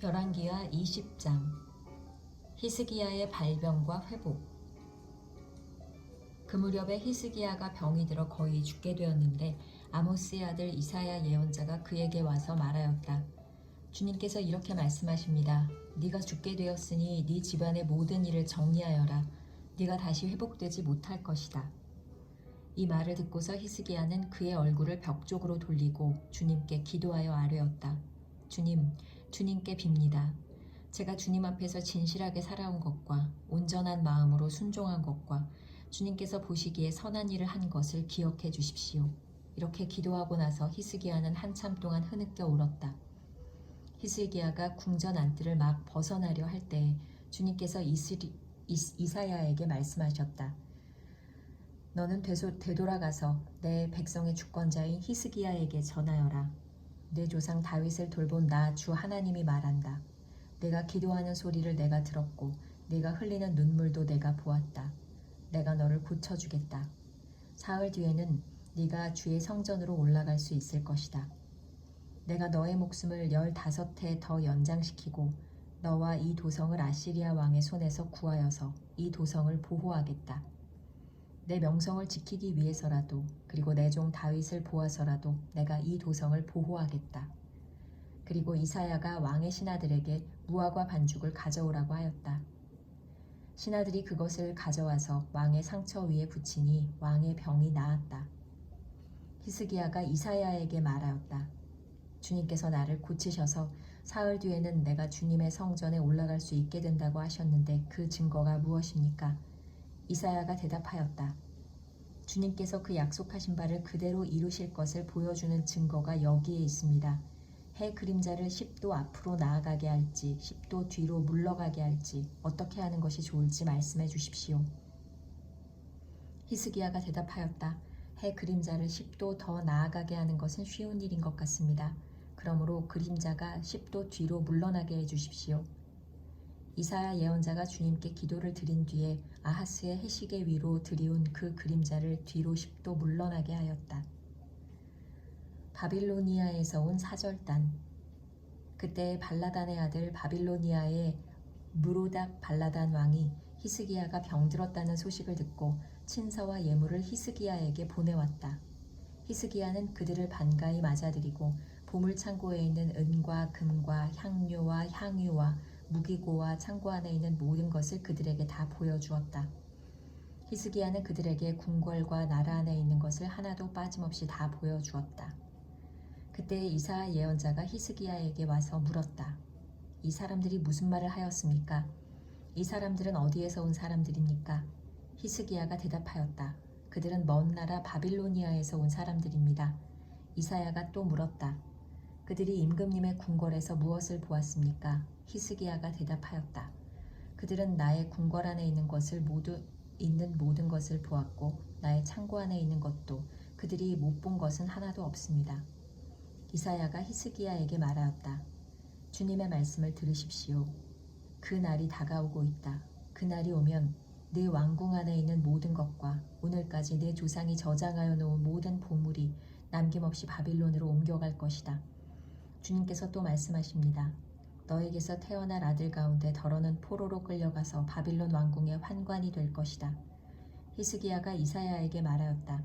열왕기하 20장 히스기야의 발병과 회복. 그 무렵에 히스기야가 병이 들어 거의 죽게 되었는데 아모스의 아들 이사야 예언자가 그에게 와서 말하였다. 주님께서 이렇게 말씀하십니다. 네가 죽게 되었으니 네 집안의 모든 일을 정리하여라. 네가 다시 회복되지 못할 것이다. 이 말을 듣고서 히스기야는 그의 얼굴을 벽 쪽으로 돌리고 주님께 기도하여 아뢰었다. 주님께 빕니다. 제가 주님 앞에서 진실하게 살아온 것과 온전한 마음으로 순종한 것과 주님께서 보시기에 선한 일을 한 것을 기억해 주십시오. 이렇게 기도하고 나서 히스기야는 한참 동안 흐느껴 울었다. 히스기야가 궁전 안뜰을 막 벗어나려 할 때에 주님께서 이사야에게 말씀하셨다. 너는 되돌아가서 내 백성의 주권자인 히스기야에게 전하여라. 내 조상 다윗을 돌본 나 주 하나님이 말한다. 내가 기도하는 소리를 내가 들었고 내가 흘리는 눈물도 내가 보았다. 내가 너를 고쳐주겠다. 사흘 뒤에는 네가 주의 성전으로 올라갈 수 있을 것이다. 내가 너의 목숨을 15해 더 연장시키고 너와 이 도성을 아시리아 왕의 손에서 구하여서 이 도성을 보호하겠다. 내 명성을 지키기 위해서라도 그리고 내 종 다윗을 보아서라도 내가 이 도성을 보호하겠다. 그리고 이사야가 왕의 신하들에게 무화과 반죽을 가져오라고 하였다. 신하들이 그것을 가져와서 왕의 상처 위에 붙이니 왕의 병이 나았다. 히스기야가 이사야에게 말하였다. 주님께서 나를 고치셔서 사흘 뒤에는 내가 주님의 성전에 올라갈 수 있게 된다고 하셨는데 그 증거가 무엇입니까? 이사야가 대답하였다. 주님께서 그 약속하신 바를 그대로 이루실 것을 보여주는 증거가 여기에 있습니다. 해 그림자를 10도 앞으로 나아가게 할지 10도 뒤로 물러가게 할지 어떻게 하는 것이 좋을지 말씀해 주십시오. 히스기야가 대답하였다. 해 그림자를 10도 더 나아가게 하는 것은 쉬운 일인 것 같습니다. 그러므로 그림자가 10도 뒤로 물러나게 해주십시오. 이사야 예언자가 주님께 기도를 드린 뒤에 아하스의 해시계 위로 들이운 그 그림자를 뒤로 10도 물러나게 하였다. 바빌로니아에서 온 사절단. 그때 발라단의 아들 바빌로니아의 무로닥 발라단 왕이 히스기야가 병들었다는 소식을 듣고 친서와 예물을 히스기야에게 보내왔다. 히스기야는 그들을 반가이 맞아들이고 보물창고에 있는 은과 금과 향료와 향유와 무기고와 창고 안에 있는 모든 것을 그들에게 다 보여주었다. 히스기야는 그들에게 궁궐과 나라 안에 있는 것을 하나도 빠짐없이 다 보여주었다. 그때 이사야 예언자가 히스기야에게 와서 물었다. 이 사람들이 무슨 말을 하였습니까? 이 사람들은 어디에서 온 사람들입니까? 히스기야가 대답하였다. 그들은 먼 나라 바빌로니아에서 온 사람들입니다. 이사야가 또 물었다. 그들이 임금님의 궁궐에서 무엇을 보았습니까? 히스기야가 대답하였다. 그들은 나의 궁궐 안에 있는 모든 것을 보았고 나의 창고 안에 있는 것도 그들이 못 본 것은 하나도 없습니다. 이사야가 히스기야에게 말하였다. 주님의 말씀을 들으십시오. 그 날이 다가오고 있다. 그 날이 오면 내 왕궁 안에 있는 모든 것과 오늘까지 내 조상이 저장하여 놓은 모든 보물이 남김없이 바빌론으로 옮겨갈 것이다. 주님께서 또 말씀하십니다. 너에게서 태어날 아들 가운데 더러는 포로로 끌려가서 바빌론 왕궁의 환관이 될 것이다. 히스기야가 이사야에게 말하였다.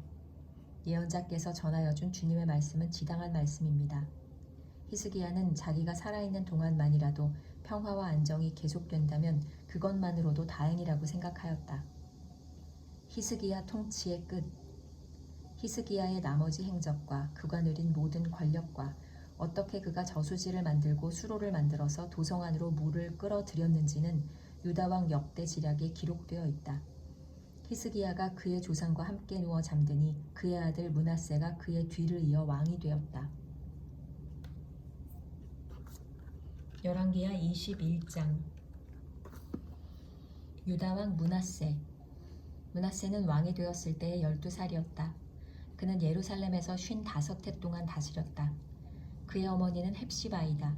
예언자께서 전하여 준 주님의 말씀은 지당한 말씀입니다. 히스기야는 자기가 살아있는 동안만이라도 평화와 안정이 계속된다면 그것만으로도 다행이라고 생각하였다. 히스기야 통치의 끝. 히스기야의 나머지 행적과 그가 누린 모든 권력과 어떻게 그가 저수지를 만들고 수로를 만들어서 도성 안으로 물을 끌어들였는지는 유다왕 역대 지략에 기록되어 있다. 히스기야가 그의 조상과 함께 누워 잠드니 그의 아들 므낫세가 그의 뒤를 이어 왕이 되었다. 열왕기하 21장 유다왕 므낫세. 므낫세는 왕이 되었을 때에 12살이었다. 그는 예루살렘에서 55해 동안 다스렸다. 그의 어머니는 헵시바이다.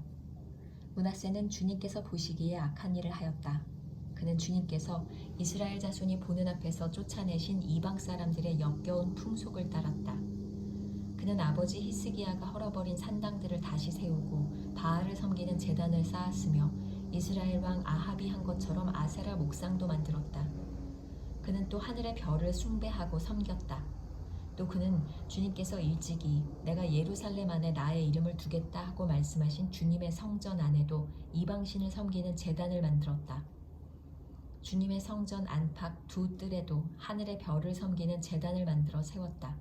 므낫세는 주님께서 보시기에 악한 일을 하였다. 그는 주님께서 이스라엘 자손이 보는 앞에서 쫓아내신 이방 사람들의 역겨운 풍속을 따랐다. 그는 아버지 히스기야가 헐어버린 산당들을 다시 세우고 바알을 섬기는 제단을 쌓았으며 이스라엘 왕 아합이 한 것처럼 아세라 목상도 만들었다. 그는 또 하늘의 별을 숭배하고 섬겼다. 또 그는 주님께서 일찍이 내가 예루살렘 안에 나의 이름을 두겠다 하고 말씀하신 주님의 성전 안에도 이방신을 섬기는 제단을 만들었다. 주님의 성전 안팎 두 뜰에도 하늘의 별을 섬기는 제단을 만들어 세웠다.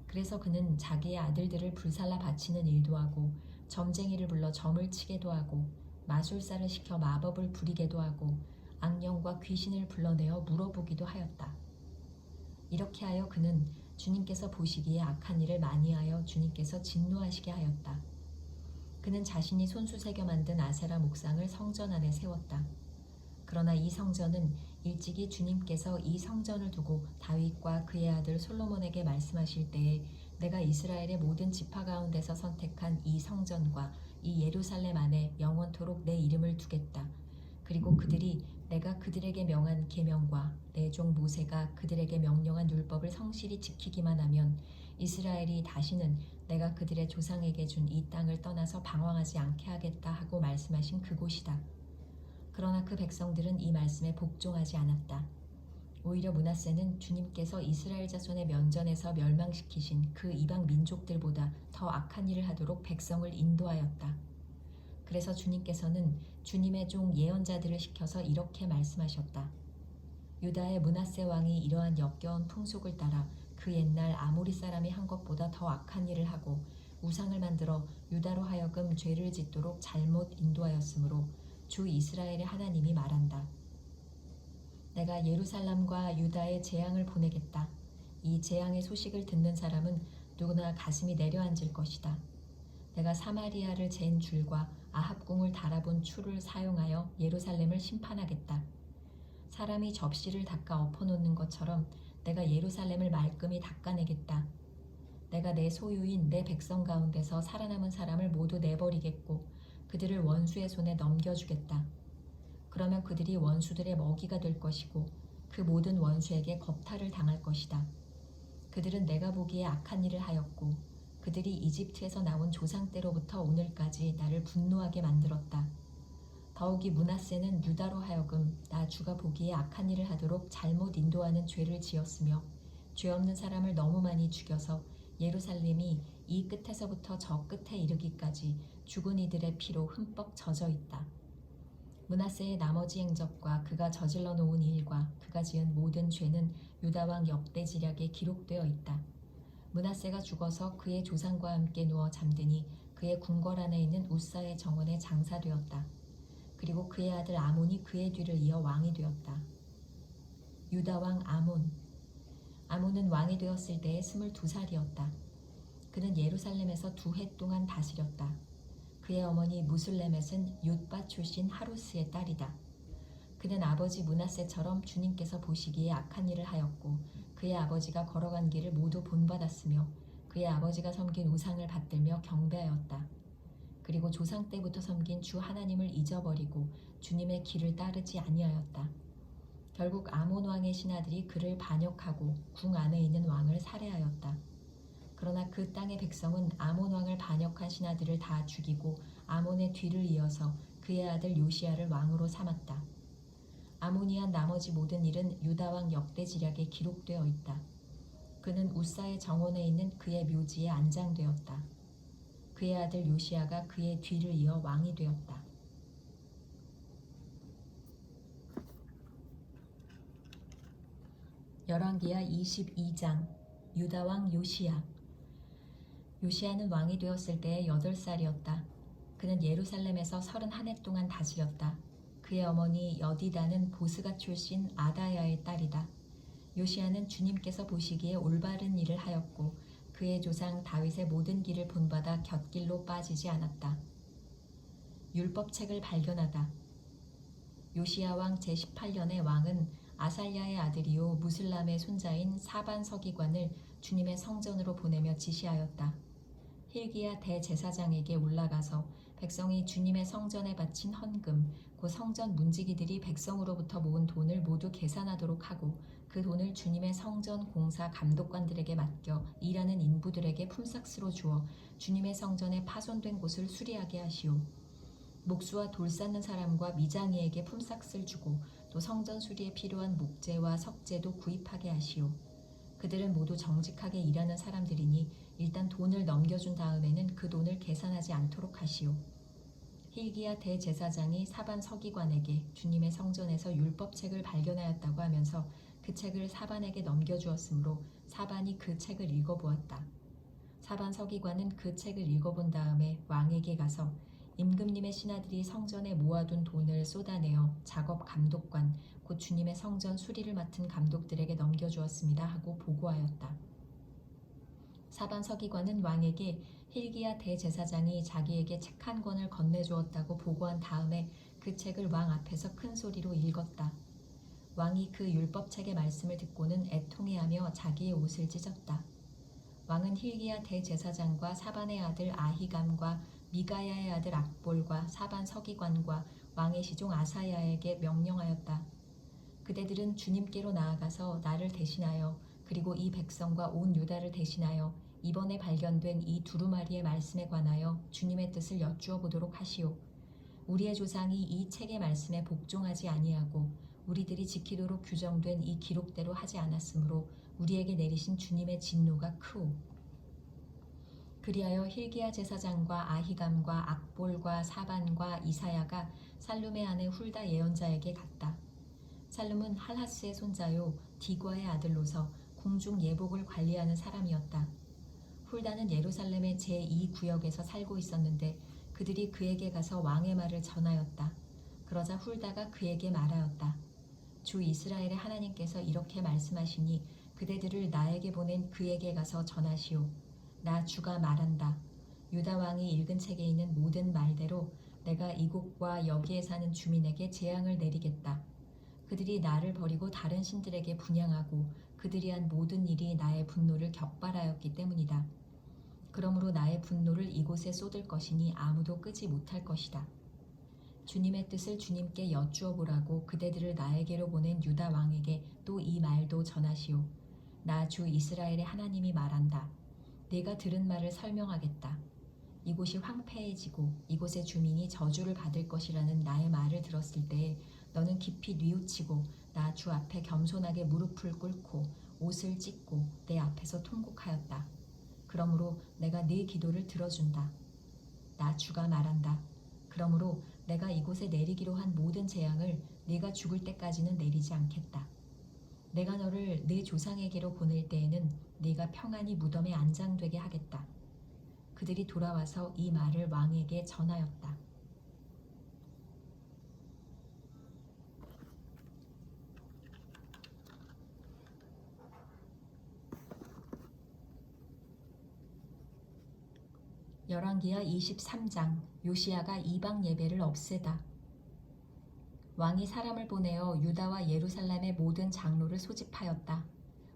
그래서 그는 자기의 아들들을 불살라 바치는 일도 하고 점쟁이를 불러 점을 치게도 하고 마술사를 시켜 마법을 부리게도 하고 악령과 귀신을 불러내어 물어보기도 하였다. 이렇게 하여 그는 주님께서 보시기에 악한 일을 많이 하여 주님께서 진노하시게 하였다. 그는 자신이 손수 새겨 만든 아세라 목상을 성전 안에 세웠다. 그러나 이 성전은 일찍이 주님께서 이 성전을 두고 다윗과 그의 아들 솔로몬에게 말씀하실 때에 내가 이스라엘의 모든 지파 가운데서 선택한 이 성전과 이 예루살렘 안에 영원토록 내 이름을 두겠다. 그리고 그들이 내가 그들에게 명한 계명과 내 종 모세가 그들에게 명령한 율법을 성실히 지키기만 하면 이스라엘이 다시는 내가 그들의 조상에게 준 이 땅을 떠나서 방황하지 않게 하겠다 하고 말씀하신 그곳이다. 그러나 그 백성들은 이 말씀에 복종하지 않았다. 오히려 므낫세는 주님께서 이스라엘 자손의 면전에서 멸망시키신 그 이방 민족들보다 더 악한 일을 하도록 백성을 인도하였다. 그래서 주님께서는 주님의 종 예언자들을 시켜서 이렇게 말씀하셨다. 유다의 므낫세 왕이 이러한 역겨운 풍속을 따라 그 옛날 아모리 사람이 한 것보다 더 악한 일을 하고 우상을 만들어 유다로 하여금 죄를 짓도록 잘못 인도하였으므로 주 이스라엘의 하나님이 말한다. 내가 예루살렘과 유다에 재앙을 보내겠다. 이 재앙의 소식을 듣는 사람은 누구나 가슴이 내려앉을 것이다. 내가 사마리아를 잰 줄과 아합궁을 달아본 추를 사용하여 예루살렘을 심판하겠다. 사람이 접시를 닦아 엎어놓는 것처럼 내가 예루살렘을 말끔히 닦아내겠다. 내가 내 소유인 내 백성 가운데서 살아남은 사람을 모두 내버리겠고 그들을 원수의 손에 넘겨주겠다. 그러면 그들이 원수들의 먹이가 될 것이고 그 모든 원수에게 겁탈을 당할 것이다. 그들은 내가 보기에 악한 일을 하였고 그들이 이집트에서 나온 조상 때로부터 오늘까지 나를 분노하게 만들었다. 더욱이 므낫세는 유다로 하여금 나 주가 보기에 악한 일을 하도록 잘못 인도하는 죄를 지었으며 죄 없는 사람을 너무 많이 죽여서 예루살렘이 이 끝에서부터 저 끝에 이르기까지 죽은 이들의 피로 흠뻑 젖어 있다. 므낫세의 나머지 행적과 그가 저질러 놓은 일과 그가 지은 모든 죄는 유다 왕 역대지략에 기록되어 있다. 므낫세가 죽어서 그의 조상과 함께 누워 잠드니 그의 궁궐 안에 있는 우사의 정원에 장사되었다. 그리고 그의 아들 아몬이 그의 뒤를 이어 왕이 되었다. 유다 왕 아몬. 아몬은 왕이 되었을 때에 22살이었다. 그는 예루살렘에서 2해 동안 다스렸다. 그의 어머니 무슬레멧은 윳바 출신 하루스의 딸이다. 그는 아버지 므낫세처럼 주님께서 보시기에 악한 일을 하였고 그의 아버지가 걸어간 길을 모두 본받았으며 그의 아버지가 섬긴 우상을 받들며 경배하였다. 그리고 조상 때부터 섬긴 주 하나님을 잊어버리고 주님의 길을 따르지 아니하였다. 결국 아몬 왕의 신하들이 그를 반역하고 궁 안에 있는 왕을 살해하였다. 그러나 그 땅의 백성은 아몬 왕을 반역한 신하들을 다 죽이고 아몬의 뒤를 이어서 그의 아들 요시야를 왕으로 삼았다. 아몬이 한 나머지 모든 일은 유다 왕 역대지략에 기록되어 있다. 그는 우사의 정원에 있는 그의 묘지에 안장되었다. 그의 아들 요시야가 그의 뒤를 이어 왕이 되었다. 열왕기하 22장. 유다 왕 요시야. 요시야는 왕이 되었을 때에 8살이었다. 그는 예루살렘에서 31해 동안 다스렸다. 그의 어머니 여디다는 보스가 출신 아다야의 딸이다. 요시야는 주님께서 보시기에 올바른 일을 하였고 그의 조상 다윗의 모든 길을 본받아 곁길로 빠지지 않았다. 율법책을 발견하다. 요시야 왕 제18년에 왕은 아살랴의 아들이요 무슬람의 손자인 사반 서기관을 주님의 성전으로 보내며 지시하였다. hil기야 대제사장에게 올라가서 백성이 주님의 성전에 바친 헌금, 곧 성전 문지기들이 백성으로부터 모은 돈을 모두 계산하도록 하고 그 돈을 주님의 성전 공사 감독관들에게 맡겨 일하는 인부들에게 품삯으로 주어 주님의 성전에 파손된 곳을 수리하게 하시오. 목수와 돌 쌓는 사람과 미장이에게 품삯을 주고 또 성전 수리에 필요한 목재와 석재도 구입하게 하시오. 그들은 모두 정직하게 일하는 사람들이니 일단 돈을 넘겨준 다음에는 그 돈을 계산하지 않도록 하시오. hil기야 대제사장이 사반 서기관에게 주님의 성전에서 율법책을 발견하였다고 하면서 그 책을 사반에게 넘겨주었으므로 사반이 그 책을 읽어보았다. 사반 서기관은 그 책을 읽어본 다음에 왕에게 가서 임금님의 신하들이 성전에 모아둔 돈을 쏟아내어 작업 감독관, 곧 주님의 성전 수리를 맡은 감독들에게 넘겨주었습니다 하고 보고하였다. 사반 서기관은 왕에게 hil기야 대제사장이 자기에게 책 한 권을 건네주었다고 보고한 다음에 그 책을 왕 앞에서 큰 소리로 읽었다. 왕이 그 율법책의 말씀을 듣고는 애통해하며 자기의 옷을 찢었다. 왕은 hil기야 대제사장과 사반의 아들 아히감과 미가야의 아들 악볼과 사반 서기관과 왕의 시종 아사야에게 명령하였다. 그대들은 주님께로 나아가서 나를 대신하여 그리고 이 백성과 온 유다를 대신하여 이번에 발견된 이 두루마리의 말씀에 관하여 주님의 뜻을 여쭈어 보도록 하시오. 우리의 조상이 이 책의 말씀에 복종하지 아니하고 우리들이 지키도록 규정된 이 기록대로 하지 않았으므로 우리에게 내리신 주님의 진노가 크오. 그리하여 hil기야 제사장과 아히감과 악볼과 사반과 이사야가 살룸의 아내 훌다 예언자에게 갔다. 살룸은 할하스의 손자요 디과의 아들로서 궁중 예복을 관리하는 사람이었다. 훌다는 예루살렘의 제2구역에서 살고 있었는데 그들이 그에게 가서 왕의 말을 전하였다. 그러자 훌다가 그에게 말하였다. 주 이스라엘의 하나님께서 이렇게 말씀하시니 그대들을 나에게 보낸 그에게 가서 전하시오. 나 주가 말한다. 유다 왕이 읽은 책에 있는 모든 말대로 내가 이곳과 여기에 사는 주민에게 재앙을 내리겠다. 그들이 나를 버리고 다른 신들에게 분향하고 그들이 한 모든 일이 나의 분노를 격발하였기 때문이다. 그러므로 나의 분노를 이곳에 쏟을 것이니 아무도 끄지 못할 것이다. 주님의 뜻을 주님께 여쭈어 보라고 그대들을 나에게로 보낸 유다 왕에게 또 이 말도 전하시오. 나 주 이스라엘의 하나님이 말한다. 내가 들은 말을 설명하겠다. 이곳이 황폐해지고 이곳의 주민이 저주를 받을 것이라는 나의 말을 들었을 때에 너는 깊이 뉘우치고 나 주 앞에 겸손하게 무릎을 꿇고 옷을 찢고 내 앞에서 통곡하였다. 그러므로 내가 네 기도를 들어준다. 나 주가 말한다. 그러므로 내가 이곳에 내리기로 한 모든 재앙을 네가 죽을 때까지는 내리지 않겠다. 내가 너를 네 조상에게로 보낼 때에는 네가 평안히 무덤에 안장되게 하겠다. 그들이 돌아와서 이 말을 왕에게 전하였다. 열왕기하 23장 요시야가 이방 예배를 없애다. 왕이 사람을 보내어 유다와 예루살렘의 모든 장로를 소집하였다.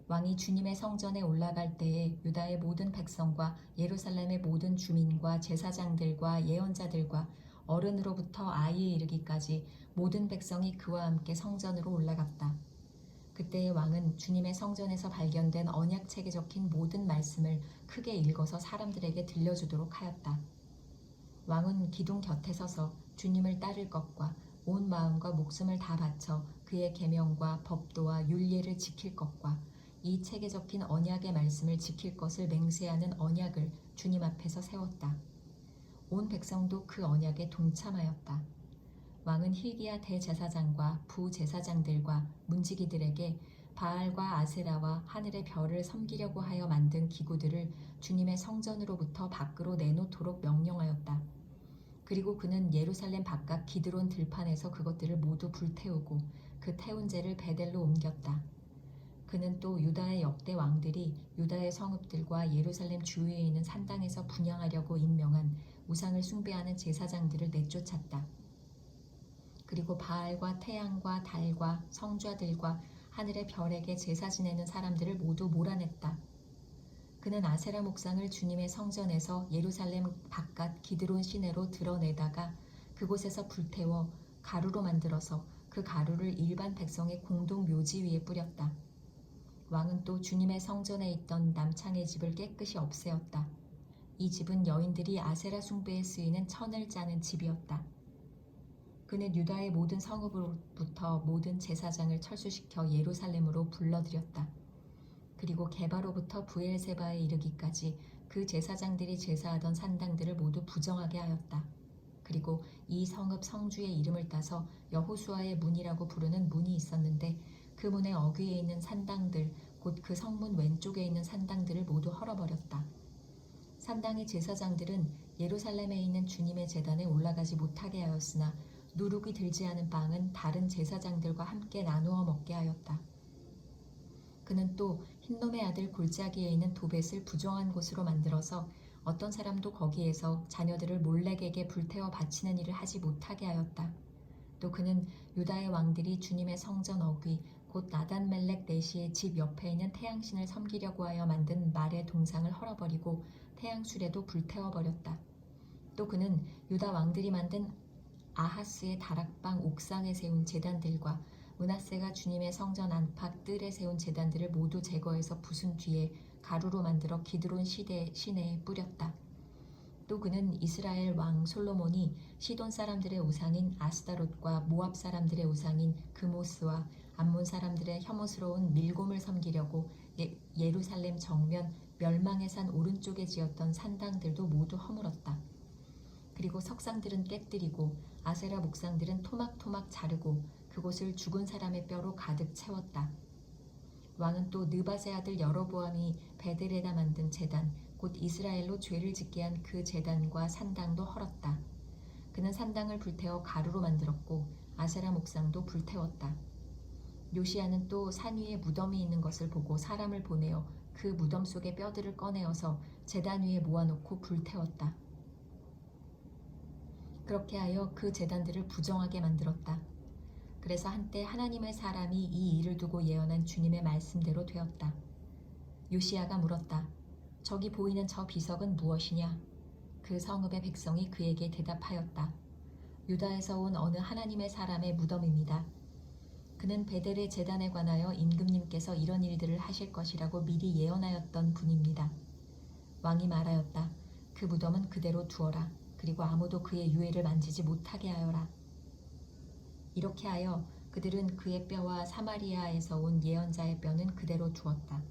왕이 주님의 성전에 올라갈 때에 유다의 모든 백성과 예루살렘의 모든 주민과 제사장들과 예언자들과 어른으로부터 아이에 이르기까지 모든 백성이 그와 함께 성전으로 올라갔다. 그때의 왕은 주님의 성전에서 발견된 언약책에 적힌 모든 말씀을 크게 읽어서 사람들에게 들려주도록 하였다. 왕은 기둥 곁에 서서 주님을 따를 것과 온 마음과 목숨을 다 바쳐 그의 계명과 법도와 율례를 지킬 것과 이 책에 적힌 언약의 말씀을 지킬 것을 맹세하는 언약을 주님 앞에서 세웠다. 온 백성도 그 언약에 동참하였다. 왕은 hil기야 대제사장과 부제사장들과 문지기들에게 바알과 아세라와 하늘의 별을 섬기려고 하여 만든 기구들을 주님의 성전으로부터 밖으로 내놓도록 명령하였다. 그리고 그는 예루살렘 바깥 기드론 들판에서 그것들을 모두 불태우고 그 태운 재를 베델로 옮겼다. 그는 또 유다의 역대 왕들이 유다의 성읍들과 예루살렘 주위에 있는 산당에서 분향하려고 임명한 우상을 숭배하는 제사장들을 내쫓았다. 그리고 바알과 태양과 달과 성좌들과 하늘의 별에게 제사 지내는 사람들을 모두 몰아냈다. 그는 아세라 목상을 주님의 성전에서 예루살렘 바깥 기드론 시내로 드러내다가 그곳에서 불태워 가루로 만들어서 그 가루를 일반 백성의 공동 묘지 위에 뿌렸다. 왕은 또 주님의 성전에 있던 남창의 집을 깨끗이 없애었다. 이 집은 여인들이 아세라 숭배에 쓰이는 천을 짜는 집이었다. 그는 유다의 모든 성읍으로부터 모든 제사장을 철수시켜 예루살렘으로 불러들였다. 그리고 게바로부터 부엘세바에 이르기까지 그 제사장들이 제사하던 산당들을 모두 부정하게 하였다. 그리고 이 성읍 성주의 이름을 따서 여호수아의 문이라고 부르는 문이 있었는데 그 문의 어귀에 있는 산당들 곧 그 성문 왼쪽에 있는 산당들을 모두 헐어버렸다. 산당의 제사장들은 예루살렘에 있는 주님의 제단에 올라가지 못하게 하였으나 누룩이 들지 않은 빵은 다른 제사장들과 함께 나누어 먹게 하였다. 그는 또 흰놈의 아들 골짜기에 있는 도벳을 부정한 곳으로 만들어서 어떤 사람도 거기에서 자녀들을 몰렉에게 불태워 바치는 일을 하지 못하게 하였다. 또 그는 유다의 왕들이 주님의 성전 어귀 곧 나단멜렉 네시의 집 옆에 있는 태양신을 섬기려고 하여 만든 말의 동상을 헐어버리고 태양술에도 불태워버렸다. 또 그는 유다 왕들이 만든 아하스의 다락방 옥상에 세운 제단들과 므낫세가 주님의 성전 안팎 뜰에 세운 제단들을 모두 제거해서 부순 뒤에 가루로 만들어 기드론 시내에 뿌렸다. 또 그는 이스라엘 왕 솔로몬이 시돈 사람들의 우상인 아스다롯과 모압 사람들의 우상인 그모스와 암몬 사람들의 혐오스러운 밀곰을 섬기려고 예루살렘 정면 멸망의 산 오른쪽에 지었던 산당들도 모두 허물었다. 그리고 석상들은 깨뜨리고 아세라 목상들은 토막토막 자르고 그곳을 죽은 사람의 뼈로 가득 채웠다. 왕은 또 느밧의 아들 여로보암이 베델에다 만든 제단 곧 이스라엘로 죄를 짓게 한 그 제단과 산당도 헐었다. 그는 산당을 불태워 가루로 만들었고 아세라 목상도 불태웠다. 요시야는 또 산 위에 무덤이 있는 것을 보고 사람을 보내어 그 무덤 속의 뼈들을 꺼내어서 제단 위에 모아놓고 불태웠다. 그렇게 하여 그 제단들을 부정하게 만들었다. 그래서 한때 하나님의 사람이 이 일을 두고 예언한 주님의 말씀대로 되었다. 요시야가 물었다. 저기 보이는 저 비석은 무엇이냐? 그 성읍의 백성이 그에게 대답하였다. 유다에서 온 어느 하나님의 사람의 무덤입니다. 그는 베델의 제단에 관하여 임금님께서 이런 일들을 하실 것이라고 미리 예언하였던 분입니다. 왕이 말하였다. 그 무덤은 그대로 두어라. 그리고 아무도 그의 유해를 만지지 못하게 하여라. 이렇게 하여 그들은 그의 뼈와 사마리아에서 온 예언자의 뼈는 그대로 두었다.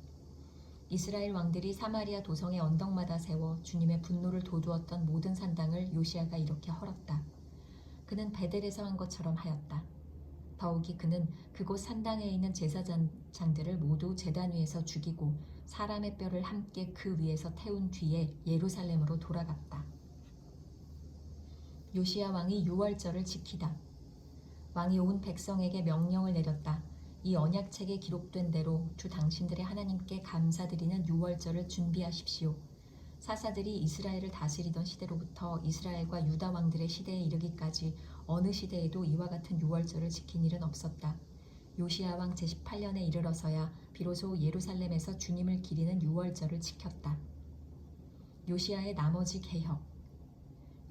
이스라엘 왕들이 사마리아 도성의 언덕마다 세워 주님의 분노를 돋우었던 모든 산당을 요시야가 이렇게 헐었다. 그는 베델에서 한 것처럼 하였다. 더욱이 그는 그곳 산당에 있는 제사장들을 모두 제단 위에서 죽이고 사람의 뼈를 함께 그 위에서 태운 뒤에 예루살렘으로 돌아갔다. 요시야 왕이 유월절을 지키다. 왕이 온 백성에게 명령을 내렸다. 이 언약책에 기록된 대로 주 당신들의 하나님께 감사드리는 유월절을 준비하십시오. 사사들이 이스라엘을 다스리던 시대로부터 이스라엘과 유다 왕들의 시대에 이르기까지 어느 시대에도 이와 같은 유월절을 지킨 일은 없었다. 요시야 왕 제18년에 이르러서야 비로소 예루살렘에서 주님을 기리는 유월절을 지켰다. 요시야의 나머지 개혁.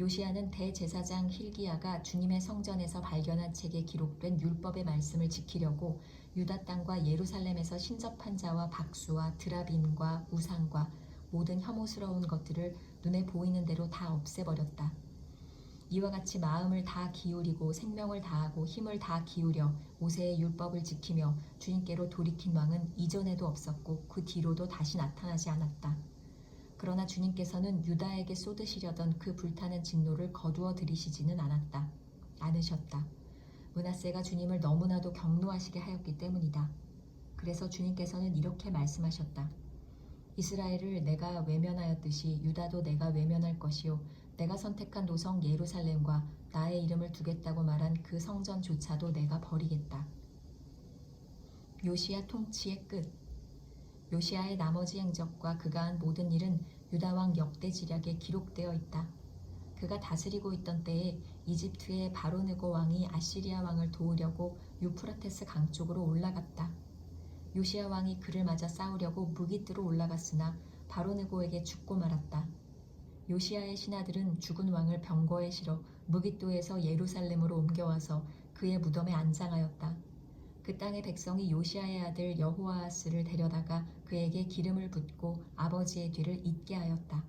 요시야는 대제사장 힐기야가 주님의 성전에서 발견한 책에 기록된 율법의 말씀을 지키려고 유다 땅과 예루살렘에서 신접한 자와 박수와 드라빔과 우상과 모든 혐오스러운 것들을 눈에 보이는 대로 다 없애버렸다. 이와 같이 마음을 다 기울이고 생명을 다하고 힘을 다 기울여 모세의 율법을 지키며 주님께로 돌이킨 왕은 이전에도 없었고 그 뒤로도 다시 나타나지 않았다. 그러나 주님께서는 유다에게 쏟으시려던 그 불타는 진노를 거두어 들이시지는 않으셨다. 므낫세가 주님을 너무나도 경노하시게 하였기 때문이다. 그래서 주님께서는 이렇게 말씀하셨다. 이스라엘을 내가 외면하였듯이 유다도 내가 외면할 것이요 내가 선택한 도성 예루살렘과 나의 이름을 두겠다고 말한 그 성전조차도 내가 버리겠다. 요시야 통치의 끝. 요시야의 나머지 행적과 그가 한 모든 일은 유다왕 역대지략에 기록되어 있다. 그가 다스리고 있던 때에 이집트의 바로느고 왕이 아시리아 왕을 도우려고 유프라테스 강 쪽으로 올라갔다. 요시야 왕이 그를 맞아 싸우려고 무기뜨로 올라갔으나 바로느고에게 죽고 말았다. 요시야의 신하들은 죽은 왕을 병거에 실어 무깃도에서 예루살렘으로 옮겨와서 그의 무덤에 안장하였다. 그 땅의 백성이 요시아의 아들 여호아하스를 데려다가 그에게 기름을 붓고 아버지의 뒤를 잇게 하였다.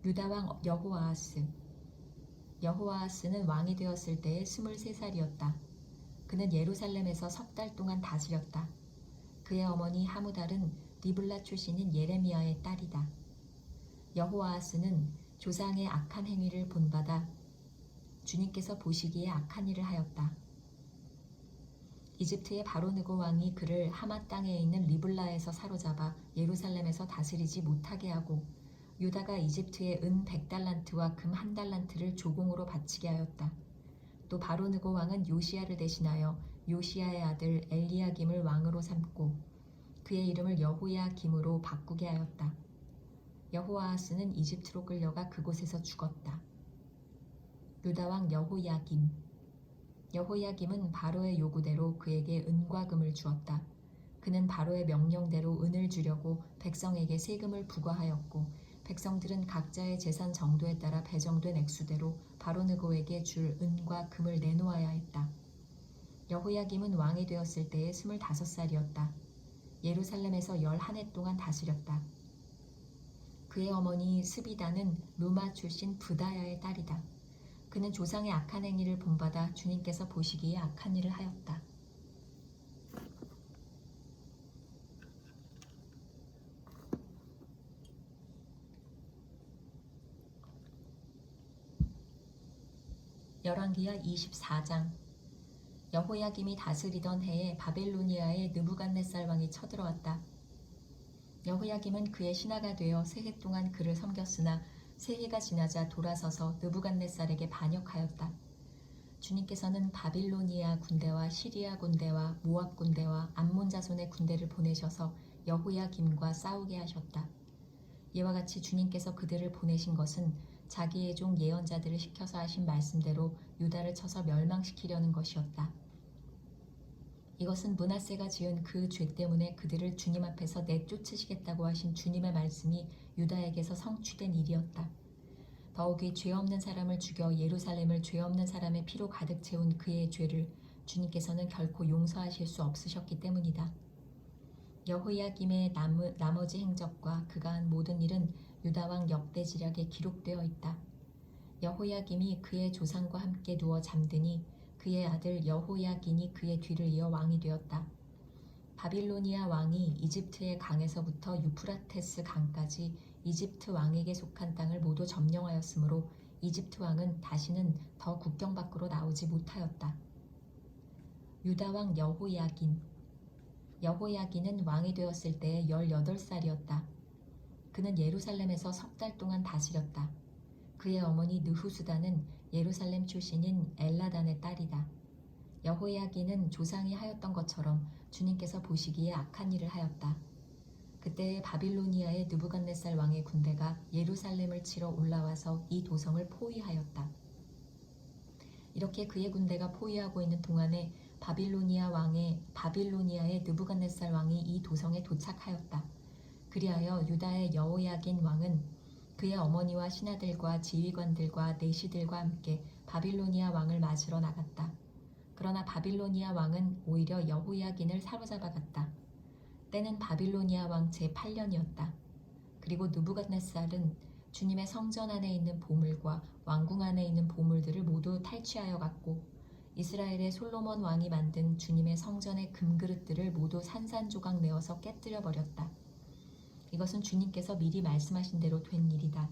유다 왕 여호아하스. 여호아하스는 왕이 되었을 때에 23살이었다. 그는 예루살렘에서 3달 동안 다스렸다. 그의 어머니 하무달은 리블라 출신인 예레미야의 딸이다. 여호아하스는 조상의 악한 행위를 본받아 주님께서 보시기에 악한 일을 하였다. 이집트의 바로느고 왕이 그를 하맛 땅에 있는 리블라에서 사로잡아 예루살렘에서 다스리지 못하게 하고 유다가 이집트에 은 100달란트와 금 1달란트를 조공으로 바치게 하였다. 또 바로느고 왕은 요시야를 대신하여 요시야의 아들 엘리야김을 왕으로 삼고 그의 이름을 여호야김으로 바꾸게 하였다. 여호아하스는 이집트로 끌려가 그곳에서 죽었다. 유다 왕 여호야김. 여호야김은 바로의 요구대로 그에게 은과 금을 주었다. 그는 바로의 명령대로 은을 주려고 백성에게 세금을 부과하였고 백성들은 각자의 재산 정도에 따라 배정된 액수대로 바로느고에게 줄 은과 금을 내놓아야 했다. 여호야김은 왕이 되었을 때에 25살이었다. 예루살렘에서 11해 동안 다스렸다. 그의 어머니 스비다는 루마 출신 부다야의 딸이다. 그는 조상의 악한 행위를 본받아 주님께서 보시기에 악한 일을 하였다. 열왕기하 24장. 여호야김이 다스리던 해에 바벨로니아의 느부갓네살 왕이 쳐들어왔다. 여호야김은 그의 신하가 되어 3해 동안 그를 섬겼으나 3해가 지나자 돌아서서 느부갓네살에게 반역하였다. 주님께서는 바빌로니아 군대와 시리아 군대와 모압 군대와 암몬 자손의 군대를 보내셔서 여호야김과 싸우게 하셨다. 이와 같이 주님께서 그들을 보내신 것은 자기의 종 예언자들을 시켜서 하신 말씀대로 유다를 쳐서 멸망시키려는 것이었다. 이것은 므낫세가 지은 그 죄 때문에 그들을 주님 앞에서 내쫓으시겠다고 하신 주님의 말씀이 유다에게서 성취된 일이었다. 더욱이 죄 없는 사람을 죽여 예루살렘을 죄 없는 사람의 피로 가득 채운 그의 죄를 주님께서는 결코 용서하실 수 없으셨기 때문이다. 여호야김의 나머지 행적과 그가 한 모든 일은 유다왕 역대지략에 기록되어 있다. 여호야김이 그의 조상과 함께 누워 잠드니 그의 아들 여호야긴이 그의 뒤를 이어 왕이 되었다. 바빌로니아 왕이 이집트의 강에서부터 유프라테스 강까지 이집트 왕에게 속한 땅을 모두 점령하였으므로 이집트 왕은 다시는 더 국경 밖으로 나오지 못하였다. 유다 왕 여호야긴. 여호야긴은 왕이 되었을 때에 18살이었다. 그는 예루살렘에서 3달 동안 다스렸다. 그의 어머니 느후수다는 예루살렘 출신인 엘라단의 딸이다. 여호야긴은 조상이 하였던 것처럼 주님께서 보시기에 악한 일을 하였다. 그때 바빌로니아의 느부갓네살 왕의 군대가 예루살렘을 치러 올라와서 이 도성을 포위하였다. 이렇게 그의 군대가 포위하고 있는 동안에 바빌로니아의 느부갓네살 왕이 이 도성에 도착하였다. 그리하여 유다의 여호야긴 왕은 그의 어머니와 신하들과 지휘관들과 내시들과 함께 바빌로니아 왕을 맞으러 나갔다. 그러나 바빌로니아 왕은 오히려 여호야긴을 사로잡아갔다. 때는 바빌로니아 왕 제8년이었다. 그리고 느부갓네살은 주님의 성전 안에 있는 보물과 왕궁 안에 있는 보물들을 모두 탈취하여 갔고 이스라엘의 솔로몬 왕이 만든 주님의 성전의 금그릇들을 모두 산산조각 내어서 깨뜨려 버렸다. 이것은 주님께서 미리 말씀하신 대로 된 일이다.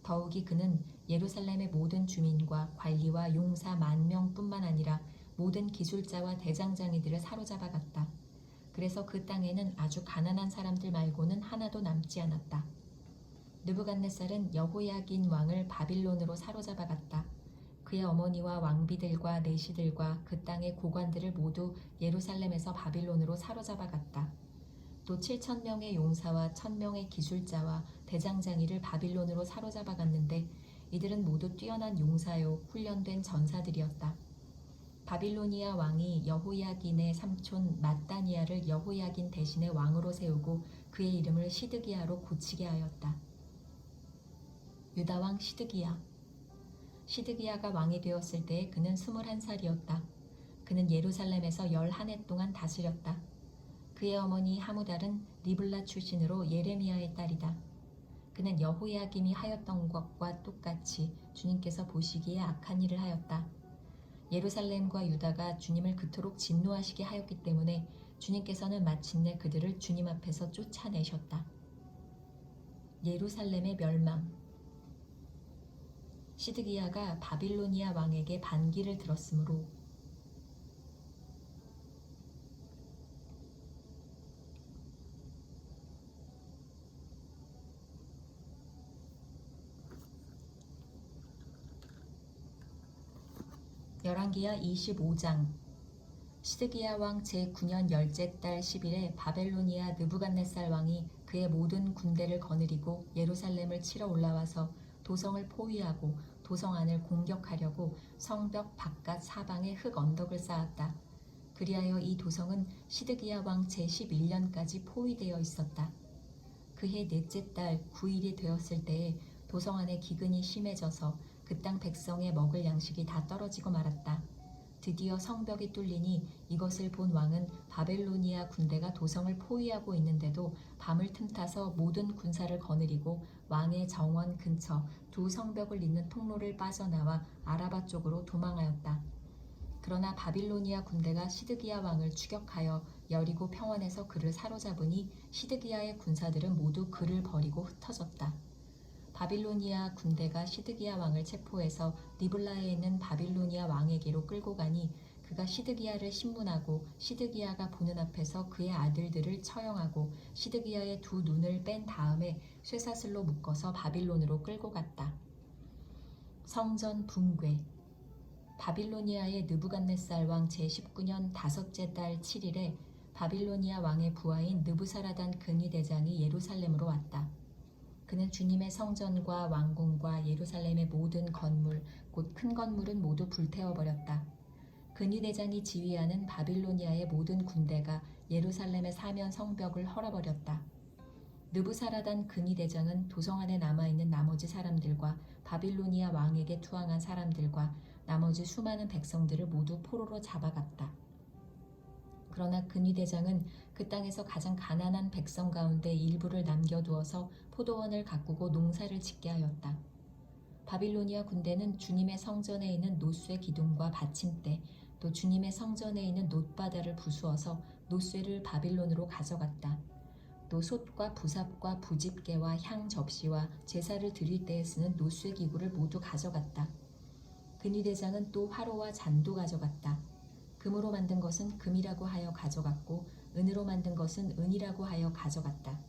더욱이 그는 예루살렘의 모든 주민과 관리와 용사 10,000명뿐만 아니라 모든 기술자와 대장장이들을 사로잡아 갔다. 그래서 그 땅에는 아주 가난한 사람들 말고는 하나도 남지 않았다. 느부갓네살은 여호야긴 왕을 바빌론으로 사로잡아 갔다. 그의 어머니와 왕비들과 내시들과 그 땅의 고관들을 모두 예루살렘에서 바빌론으로 사로잡아 갔다. 또 7,000명의 용사와 1,000명의 기술자와 대장장이를 바빌론으로 사로잡아 갔는데 이들은 모두 뛰어난 용사요 훈련된 전사들이었다. 바빌로니아 왕이 여호야긴의 삼촌 mat다니아를 여호야긴 대신에 왕으로 세우고 그의 이름을 시드기야로 고치게 하였다. 유다 왕 시드기야. 시드기야가 왕이 되었을 때 그는 21살이었다. 그는 예루살렘에서 11해 동안 다스렸다. 그의 어머니 하무달은 리블라 출신으로 예레미야의 딸이다. 그는 여호야김이 하였던 것과 똑같이 주님께서 보시기에 악한 일을 하였다. 예루살렘과 유다가 주님을 그토록 진노하시게 하였기 때문에 주님께서는 마침내 그들을 주님 앞에서 쫓아내셨다. 예루살렘의 멸망. 시드기야가 바빌로니아 왕에게 반기를 들었으므로 열왕기하 25장. 시드기야 왕 제9년 열째 달 10일에 바벨로니아 느부갓네살 왕이 그의 모든 군대를 거느리고 예루살렘을 치러 올라와서 도성을 포위하고 도성 안을 공격하려고 성벽 바깥 사방에 흙 언덕을 쌓았다. 그리하여 이 도성은 시드기야 왕 제11년까지 포위되어 있었다. 그해 넷째 달 9일이 되었을 때에 도성 안에 기근이 심해져서 그 땅 백성의 먹을 양식이 다 떨어지고 말았다. 드디어 성벽이 뚫리니 이것을 본 왕은 바벨로니아 군대가 도성을 포위하고 있는데도 밤을 틈타서 모든 군사를 거느리고 왕의 정원 근처 두 성벽을 잇는 통로를 빠져나와 아라바 쪽으로 도망하였다. 그러나 바빌로니아 군대가 시드기야 왕을 추격하여 여리고 평원에서 그를 사로잡으니 시드기야의 군사들은 모두 그를 버리고 흩어졌다. 바빌로니아 군대가 시드기야 왕을 체포해서 리블라에 있는 바빌로니아 왕에게로 끌고 가니 그가 시드기야를 신문하고 시드기야가 보는 앞에서 그의 아들들을 처형하고 시드기야의 두 눈을 뺀 다음에 쇠사슬로 묶어서 바빌론으로 끌고 갔다. 성전 붕괴. 바빌로니아의 느부갓네살 왕 제19년 다섯째 달 7일에 바빌로니아 왕의 부하인 느부사라단 근위대장이 예루살렘으로 왔다. 그는 주님의 성전과 왕궁과 예루살렘의 모든 건물, 곧 큰 건물은 모두 불태워버렸다. 근위대장이 지휘하는 바빌로니아의 모든 군대가 예루살렘의 사면 성벽을 헐어버렸다. 느부사라단 근위대장은 도성 안에 남아있는 나머지 사람들과 바빌로니아 왕에게 투항한 사람들과 나머지 수많은 백성들을 모두 포로로 잡아갔다. 그러나 근위대장은 그 땅에서 가장 가난한 백성 가운데 일부를 남겨두어서 포도원을 가꾸고 농사를 짓게 하였다. 바빌로니아 군대는 주님의 성전에 있는 노쇠 기둥과 받침대, 또 주님의 성전에 있는 놋바다를 부수어서 노쇠를 바빌론으로 가져갔다. 또 솥과 부삽과 부집개와 향 접시와 제사를 드릴 때에 쓰는 노쇠 기구를 모두 가져갔다. 근위대장은 또 화로와 잔도 가져갔다. 금으로 만든 것은 금이라고 하여 가져갔고 은으로 만든 것은 은이라고 하여 가져갔다.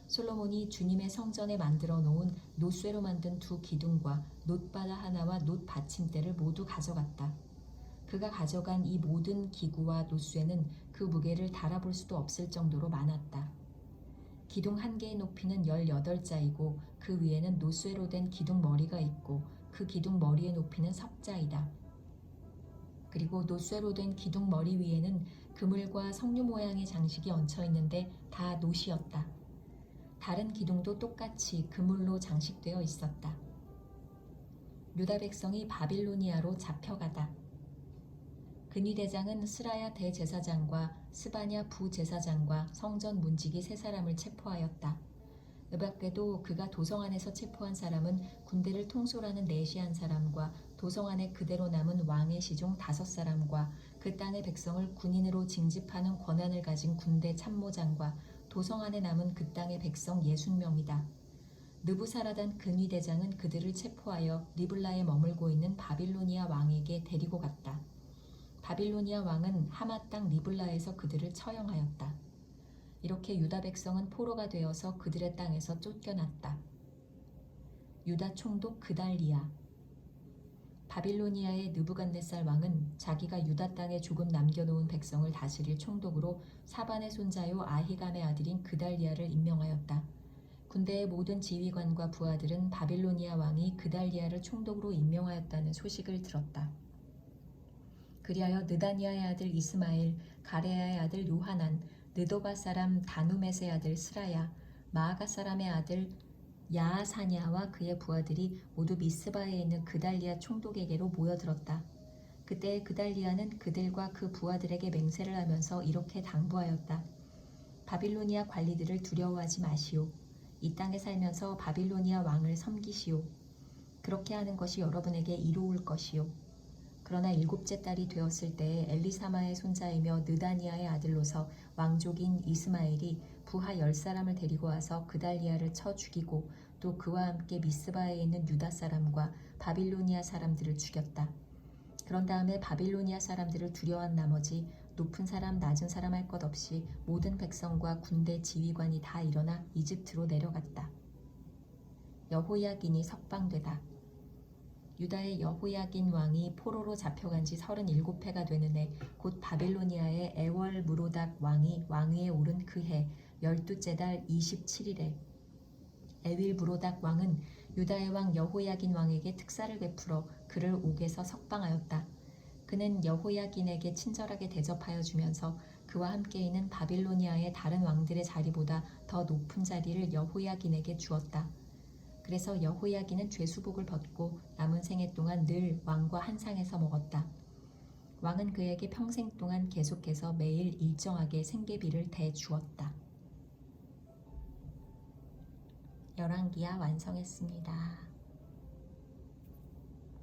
솔로몬이 주님의 성전에 만들어 놓은 노쇠로 만든 두 기둥과 놋바다 하나와 놋 받침대를 모두 가져갔다. 그가 가져간 이 모든 기구와 노쇠는 그 무게를 달아볼 수도 없을 정도로 많았다. 기둥 한 개의 높이는 18자이고 그 위에는 노쇠로 된 기둥 머리가 있고 그 기둥 머리의 높이는 석자이다. 그리고 노쇠로 된 기둥 머리 위에는 그물과 석류 모양의 장식이 얹혀 있는데 다 놋이었다. 다른 기둥도 똑같이 그물로 장식되어 있었다. 유다 백성이 바빌로니아로 잡혀가다. 근위대장은 스라야 대제사장과 스바냐 부제사장과 성전 문지기 세 사람을 체포하였다. 그 밖에도 그가 도성 안에서 체포한 사람은 군대를 통솔하는 내시한 사람과 도성 안에 그대로 남은 왕의 시종 5사람과 그 땅의 백성을 군인으로 징집하는 권한을 가진 군대 참모장과 도성 안에 남은 그 땅의 백성 60명이다. 느부사라단 근위대장은 그들을 체포하여 리블라에 머물고 있는 바빌로니아 왕에게 데리고 갔다. 바빌로니아 왕은 하마 땅 리블라에서 그들을 처형하였다. 이렇게 유다 백성은 포로가 되어서 그들의 땅에서 쫓겨났다. 유다 총독 그달리야. 바빌로니아의 느부갓네살 왕은 자기가 유다 땅에 조금 남겨놓은 백성을 다스릴 총독으로 사반의 손자요 아히감의 아들인 그달리야를 임명하였다. 군대의 모든 지휘관과 부하들은 바빌로니아 왕이 그달리야를 총독으로 임명하였다는 소식을 들었다. 그리하여 느다니아의 아들 이스마엘, 가레야의 아들 요하난, 느도바 사람 다누멧의 아들 스라야, 마아가 사람의 아들 야하사냐와 그의 부하들이 모두 미스바에 있는 그달리야 총독에게로 모여들었다. 그때 그달리아는 그들과 그 부하들에게 맹세를 하면서 이렇게 당부하였다. 바빌로니아 관리들을 두려워하지 마시오. 이 땅에 살면서 바빌로니아 왕을 섬기시오. 그렇게 하는 것이 여러분에게 이로울 것이오. 그러나 7째 달이 되었을 때에 엘리사마의 손자이며 느다니아의 아들로서 왕족인 이스마엘이 부하 10사람을 데리고 와서 그달리아를 쳐 죽이고 또 그와 함께 미스바에 있는 유다 사람과 바빌로니아 사람들을 죽였다. 그런 다음에 바빌로니아 사람들을 두려워한 나머지 높은 사람 낮은 사람 할 것 없이 모든 백성과 군대 지휘관이 다 일어나 이집트로 내려갔다. 여호야긴이 석방되다. 유다의 여호야긴 왕이 포로로 잡혀간 지 37해가 되는 해 곧 바빌로니아의 에월 무로닥 왕이 왕위에 오른 그 해 12째 달 27일에 에윌 무로닥 왕은 유다의 왕 여호야긴 왕에게 특사를 베풀어 그를 옥에서 석방하였다. 그는 여호야긴에게 친절하게 대접하여 주면서 그와 함께 있는 바빌로니아의 다른 왕들의 자리보다 더 높은 자리를 여호야긴에게 주었다. 그래서 여호야긴은 죄수복을 벗고 남은 생애 동안 늘 왕과 한 상에서 먹었다. 왕은 그에게 평생 동안 계속해서 매일 일정하게 생계비를 대주었다. 열왕기하 완성했습니다.